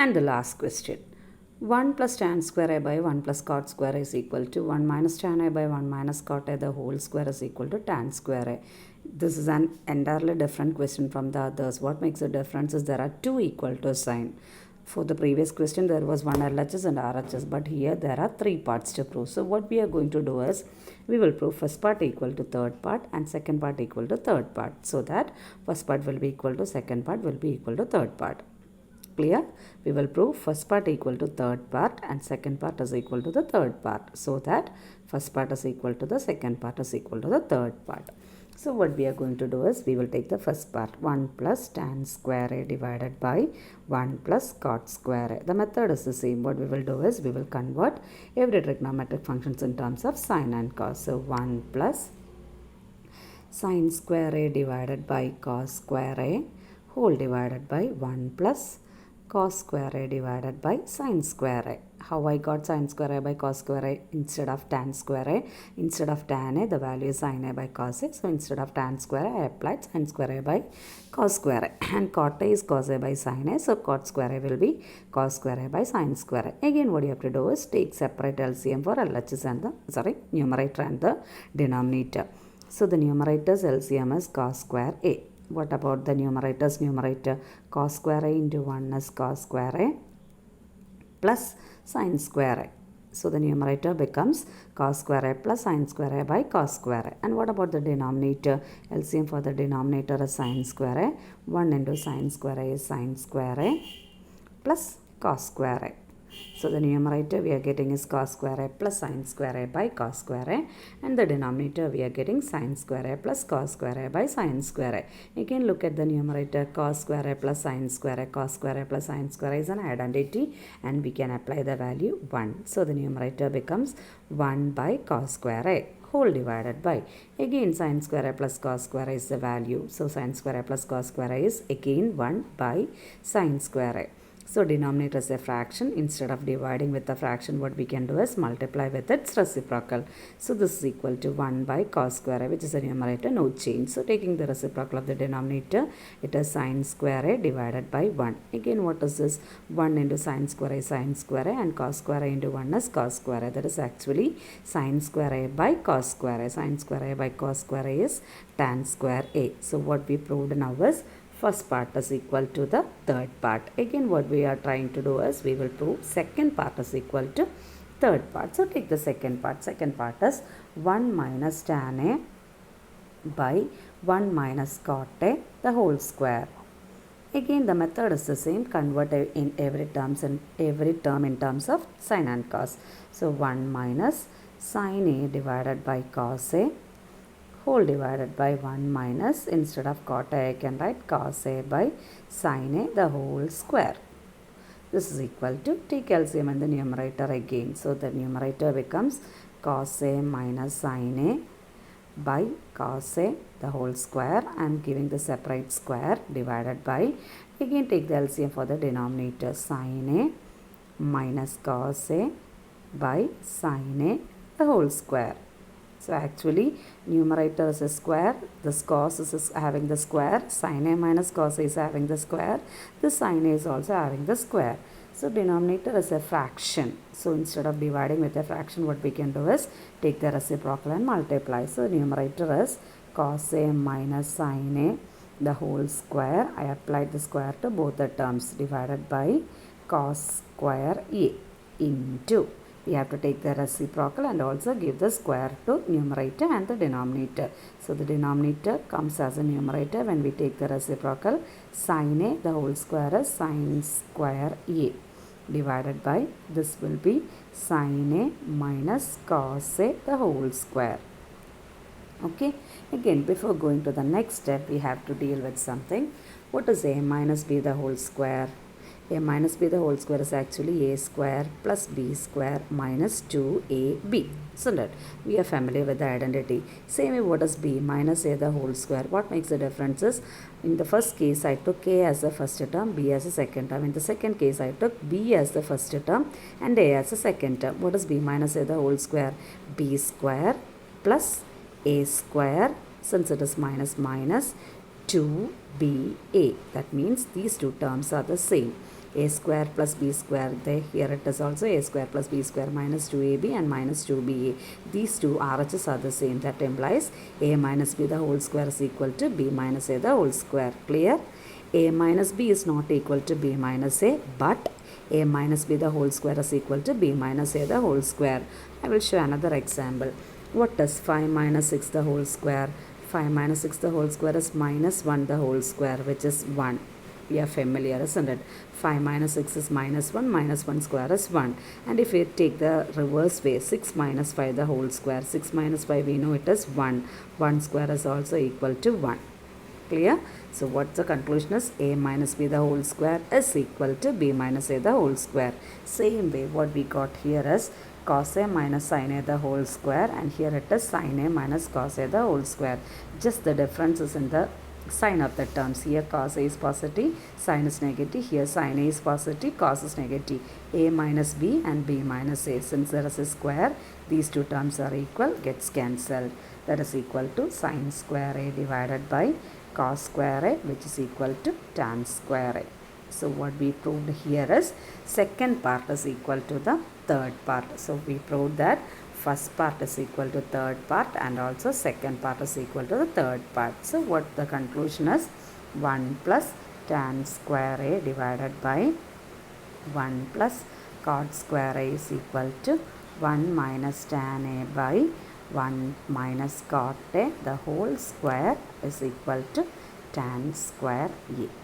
And the last question. 1 plus tan square a by 1 plus cot square is equal to 1 minus tan a by 1 minus cot a the whole square is equal to tan square a. This is an entirely different question from the others. What makes a difference is there are two equal to sign. For the previous question there was one LHS and RHS, but here there are three parts to prove. So what we are going to do is we will prove first part equal to third part and second part equal to third part, so that first part will be equal to second part will be equal to third part. Clear? We will prove first part equal to third part and second part is equal to the third part, so that first part is equal to the second part is equal to the third part. So what we are going to do is we will take the first part, 1 plus tan square a divided by 1 plus cot square a. The method is the same. What we will do is we will convert every trigonometric functions in terms of sine and cos. So 1 plus sine square a divided by cos square a whole divided by 1 plus cos square a divided by sine square a. How I got sine square a by cos square a instead of tan square a? Instead of tan a, the value is sine a by cos a. So instead of tan square a, I applied sine square a by cos square a. And cot a is cos a by sine a. So cot square a will be cos square a by sine square a. Again, what you have to do is take separate LCM for LHS and the numerator and the denominator. So the numerator's LCM is cos square a. What about the numerator's numerator? Cos square a into 1 is cos square a plus sine square a. So the numerator becomes cos square a plus sine square a by cos square a. And what about the denominator? LCM for the denominator is sine square a. 1 into sine square a is sine square a plus cos square a. So the numerator we are getting is cos square a plus sine square a by cos square a, and the denominator we are getting sine square a plus cos square a by sine square a. Again, look at the numerator, cos square a plus sine square a. Cos square a plus sine square a is an identity and we can apply the value 1. So the numerator becomes 1 by cos square a whole divided by, again sine square a plus cos square a is the value. So sine square a plus cos square a is again 1 by sine square a. So denominator is a fraction. Instead of dividing with the fraction, what we can do is multiply with its reciprocal. So this is equal to 1 by cos square a, which is a numerator, no change. So taking the reciprocal of the denominator, it is sine square a divided by 1. Again, what is this? 1 into sine square a is sine square a, and cos square a into 1 is cos square a. That is actually sine square a by cos square a. Sine square a by cos square a is tan square a. So what we proved now is first part is equal to the third part. Again, what we are trying to do is we will prove second part is equal to third part. So take the second part. Second part is 1 minus tan a by 1 minus cot a the whole square. Again, the method is the same. Convert in every term in terms of sine and cos. So 1 minus sine a divided by cos a whole divided by 1 minus, instead of cot a I can write cos a by sine a the whole square. This is equal to, take LCM in the numerator again. So the numerator becomes cos a minus sine a by cos a the whole square. I am giving the separate square divided by, again take the LCM for the denominator, sine a minus cos a by sine a the whole square. So actually numerator is a square, this cos is having the square, sine a minus cos a is having the square, this sine a is also having the square. So denominator is a fraction. So instead of dividing with a fraction, what we can do is take the reciprocal and multiply. So numerator is cos a minus sine a the whole square. I applied the square to both the terms, divided by cos square a into, we have to take the reciprocal and also give the square to numerator and the denominator. So the denominator comes as a numerator when we take the reciprocal. Sine a the whole square is sine square a divided by, this will be sine a minus cos a the whole square. Okay, again before going to the next step, we have to deal with something. What is a minus b the whole square? A minus b the whole square is actually a square plus b square minus 2ab. So that we are familiar with the identity. Same way, what is b? Minus a the whole square. What makes the difference is, in the first case I took a as the first term, b as the second term. In the second case I took b as the first term and a as the second term. What is b minus a the whole square? B square plus a square, since it is minus minus 2ba. That means these two terms are the same. a square plus b square. Here it is also a square plus b square minus 2ab and minus 2ba. These two RHS are the same. That implies a minus b the whole square is equal to b minus a the whole square. Clear? A minus b is not equal to b minus a, but a minus b the whole square is equal to b minus a the whole square. I will show another example. What is 5 minus 6 the whole square? 5 minus 6 the whole square is minus 1 the whole square, which is 1. We are familiar, isn't it? 5 minus 6 is minus 1 square is 1. And if we take the reverse way, 6 minus 5 the whole square, 6 minus 5 we know it is 1. 1 square is also equal to 1. Clear? So what's the conclusion is a minus b the whole square is equal to b minus a the whole square. Same way what we got here is cos a minus sin a the whole square, and here it is sin a minus cos a the whole square. Just the difference is in the sign of the terms. Here cos a is positive, sin is negative. Here sin a is positive, cos is negative. A minus b and b minus a. Since there is a square, these two terms are equal, gets cancelled. That is equal to sin square a divided by cos square a, which is equal to tan square a. So what we proved here is second part is equal to the third part. So we proved that first part is equal to third part, and also second part is equal to the third part. So what the conclusion is, 1 plus tan square a divided by 1 plus cot square a is equal to 1 minus tan a by 1 minus cot a the whole square is equal to tan square a.